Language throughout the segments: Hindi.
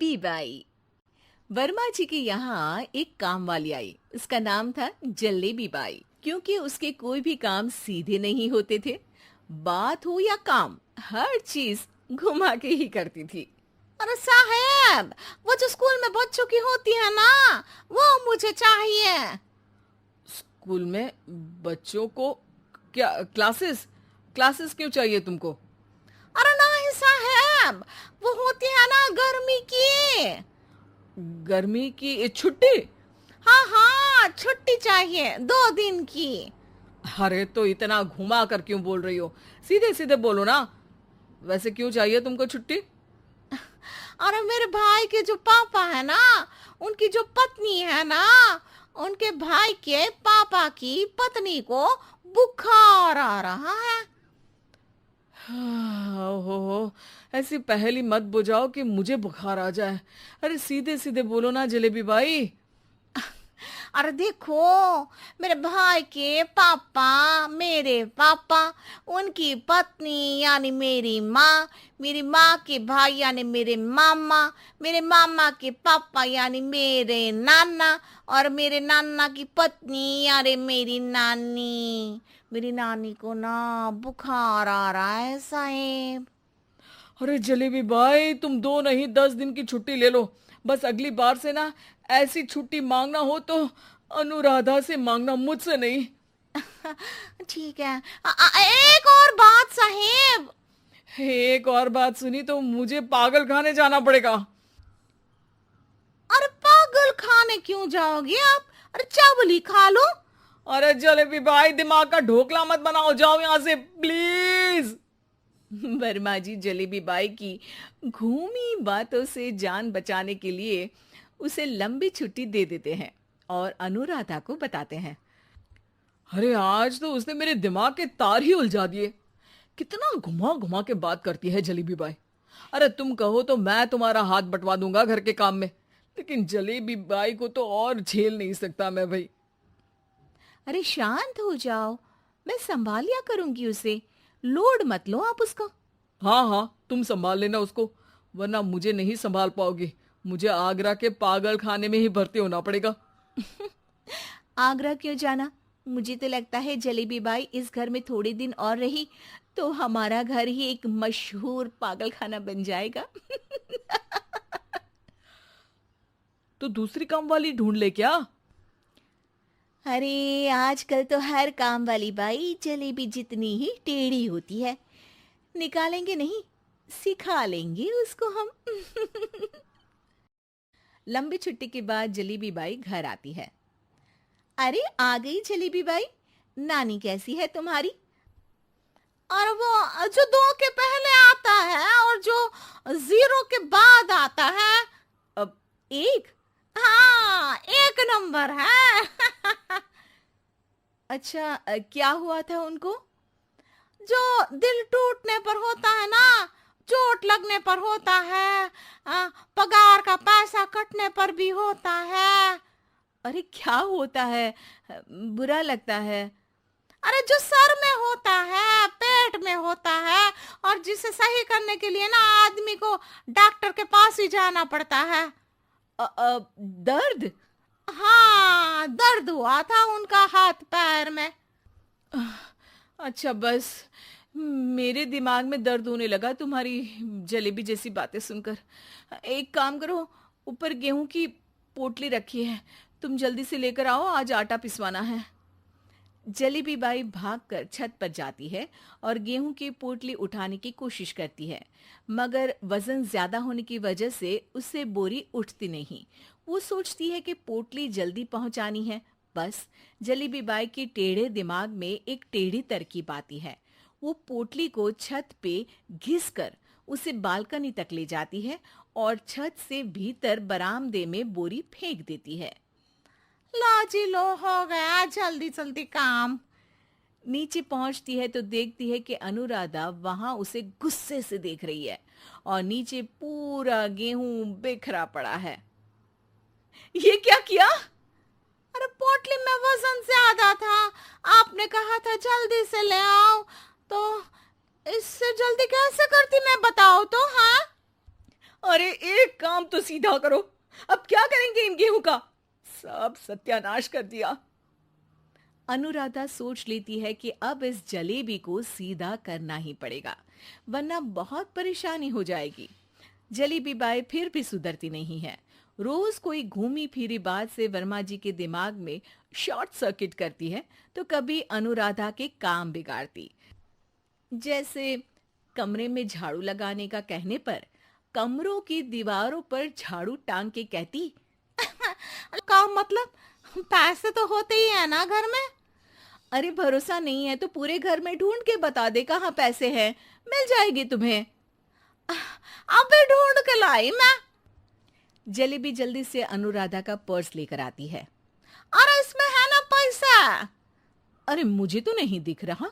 जलेबी बाई। वर्मा जी के यहाँ एक काम वाली आई। उसका नाम था जलेबी बाई, क्योंकि उसके कोई भी काम सीधे नहीं होते थे। बात हो या काम, हर चीज घुमा के ही करती थी। अरे साहब, वो जो स्कूल में बच्चों की होती है ना, वो मुझे चाहिए। स्कूल में बच्चों को क्या क्लासेस क्लासेस क्यों चाहिए तुमको? अरे नहीं साहब, वो होती है ना गर्मी की। गर्मी की छुट्टी? हाँ हाँ, छुट्टी चाहिए 2 दिन की। अरे तो इतना घुमा कर क्यों बोल रही हो? सीधे सीधे बोलो ना। वैसे क्यों चाहिए तुमको छुट्टी? अरे मेरे भाई के जो पापा है ना, उनकी जो पत्नी है ना, उनके भाई के पापा की पत्नी को बुखार आ रहा है। ओहो, ऐसी पहेली मत बुझाओ कि मुझे बुखार आ जाए। अरे सीधे सीधे बोलो ना जलेबी बाई। अरे देखो, मेरे भाई के पापा, मेरे पापा, उनकी पत्नी यानी मेरी माँ के भाई यानी मेरे मामा के पापा यानी मेरे नाना, और मेरे नाना की पत्नी यानी मेरी नानी को ना बुखार आ रहा है साहेब। अरे जलेबी भाई, तुम 2 नहीं 10 दिन की छुट्टी ले लो। बस अगली बार से ना ऐसी छुट्टी मांगना हो तो अनुराधा से मांगना, मुझसे नहीं। ठीक है। एक और बात साहेब। एक और बात सुनी तो मुझे पागल खाने जाना पड़ेगा। अरे पागल खाने क्यों जाओगे आप? अरे चावल ही खा लो। अरे जलेबी भाई, दिमाग का ढोकला मत बनाओ, जाओ यहाँ से प्लीज। वर्मा जी जलेबी बाई की घूमी बातों से जान बचाने के लिए उसे लंबी छुट्टी दे देते हैं और अनुराधा को बताते हैं। अरे आज तो उसने मेरे दिमाग के तार ही उलझा दिए। कितना घुमा घुमा के बात करती है जलेबी बाई। अरे तुम कहो तो मैं तुम्हारा हाथ बंटवा दूंगा घर के काम में, लेकिन जलेबी बाई को तो और झेल नहीं सकता मैं भाई। अरे शांत हो जाओ, मैं संभाल लिया करूंगी उसे। लोड मत लो आप उसको। हाँ हाँ, तुम संभाल लेना उसको, वरना मुझे नहीं संभाल पाओगे। मुझे आगरा के पागल खाने में ही भर्ती होना पड़ेगा। आगरा क्यों जाना? मुझे तो लगता है जलेबी बाई इस घर में थोड़े दिन और रही तो हमारा घर ही एक मशहूर पागल खाना बन जाएगा। तो दूसरी काम वाली ढूंढ ले क्या? अरे आजकल तो हर काम वाली बाई जलेबी जितनी ही टेढ़ी होती है। निकालेंगे नहीं, सिखा लेंगे उसको हम। लंबी छुट्टी के बाद जलेबी बाई घर आती है। अरे आ गई जलेबी बाई, नानी कैसी है तुम्हारी? और वो जो 2 के पहले आता है और जो 0 के बाद आता है। अब एक। हाँ, 1 नंबर है। अच्छा, क्या हुआ था उनको? जो दिल टूटने पर होता है ना, चोट लगने पर होता है, पगार का पैसा कटने पर भी होता है। अरे क्या होता है? बुरा लगता है। अरे जो सर में होता है, पेट में होता है, और जिसे सही करने के लिए ना आदमी को डॉक्टर के पास ही जाना पड़ता है। दर्द? हाँ, दर्द हुआ था उनका हाथ पैर में। अच्छा बस, मेरे दिमाग में दर्द होने लगा तुम्हारी जलेबी जैसी बातें सुनकर। एक काम करो, ऊपर गेहूं की पोटली रखी है, तुम जल्दी से लेकर आओ, आज आटा पिसवाना है। जलेबी बाई भागकर छत पर जाती है और गेहूं की पोटली उठाने की कोशिश करती है, मगर वजन ज्यादा होने की वजह से उससे बोरी उठती नहीं। वो सोचती है कि पोटली जल्दी पहुंचानी है। बस जलेबी बाई के टेढ़े दिमाग में एक टेढ़ी तरकीब आती है। वो पोटली को छत पे घिसकर उसे बालकनी तक ले जाती है और छत से भीतर बरामदे में बोरी फेंक देती है। लो जी लो, हो गया जल्दी जल्दी काम। नीचे पहुंचती है तो देखती है कि अनुराधा वहां उसे गुस्से से देख रही है और नीचे पूरा गेहूं बिखरा पड़ा है। ये क्या किया? अरे पोटली में वजन ज्यादा था, आपने कहा था जल्दी से ले आओ, तो इससे जल्दी कैसे करती मैं बताओ तो। हाँ, अरे एक काम तो सीधा करो, अब क्या करेंगे इन गेहूं का? सब सत्यानाश कर दिया। अनुराधा सोच लेती है कि अब इस जलेबी को सीधा करना ही पड़ेगा, वरना बहुत परेशानी हो जाएगी। जलेबी बाई फिर भी सुधरती नहीं है। रोज कोई घूमी फिरी बात से वर्मा जी के दिमाग में शॉर्ट सर्किट करती है, तो कभी अनुराधा के काम बिगाड़ती। जैसे कमरे में झाड़ू लगाने का कहने पर कमरों की दीवारों पर झाड़ू टांग के कहती, का मतलब पैसे तो होते ही है ना घर में। अरे भरोसा नहीं है तो पूरे घर में ढूंढ के बता दे कहाँ पैसे हैं, मिल जाएगी तुम्हें। अबे ढूंढ के लाई मैं। जलेबी जल्दी से अनुराधा का पर्स लेकर आती है। अरे इसमें है ना पैसा। अरे मुझे तो नहीं दिख रहा।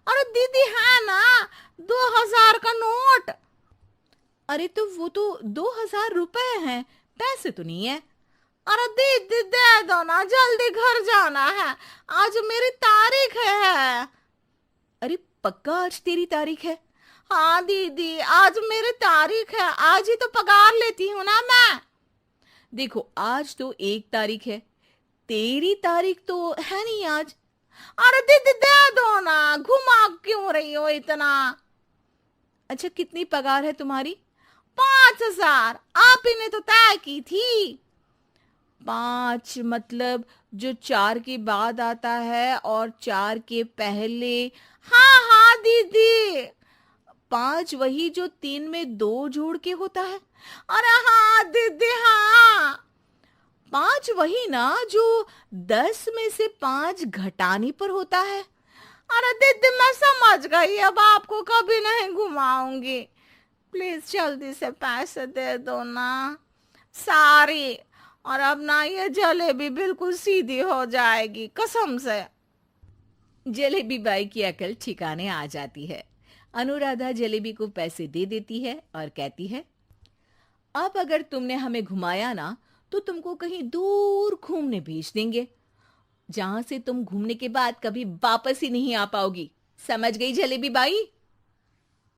अरे दीदी है ना 2000 का नोट। अरे तो वो तो 2000 रुपए हैं, पैसे तो नहीं है। अरे दीदी दे दो ना, जल्दी घर जाना है, आज मेरी तारीख है। अरे पक्का आज तेरी तारीख है? हाँ दीदी आज मेरी तारीख है, आज ही तो पगार लेती हूँ ना मैं। देखो आज तो 1 तारीख है, तेरी तारीख तो है नहीं आज। अरे दीदी दे दो ना, घुमा क्यों रही हो इतना? अच्छा कितनी पगार है तुम्हारी? 5000, आप ही ने तो तय की थी। 5 मतलब जो 4 के बाद आता है और 4 के पहले। हाँ हाँ दीदी। 5 वही जो 3 में 2 जोड़ के होता है। अरे हाँ दीदी हाँ। 5 वही ना जो 10 में से 5 घटाने पर होता है। अरे दीदी मैं समझ गई, अब आपको कभी नहीं घुमाऊंगी, प्लीज जल्दी से पैसे दे दो ना। सारी, और अब ना ये जलेबी बिल्कुल सीधी हो जाएगी कसम से। जलेबी बाई की अकल ठिकाने आ जाती है। अनुराधा जलेबी को पैसे दे देती है और कहती है, अब अगर तुमने हमें घुमाया ना तो तुमको कहीं दूर घूमने भेज देंगे, जहां से तुम घूमने के बाद कभी वापस ही नहीं आ पाओगी। समझ गई जलेबी बाई?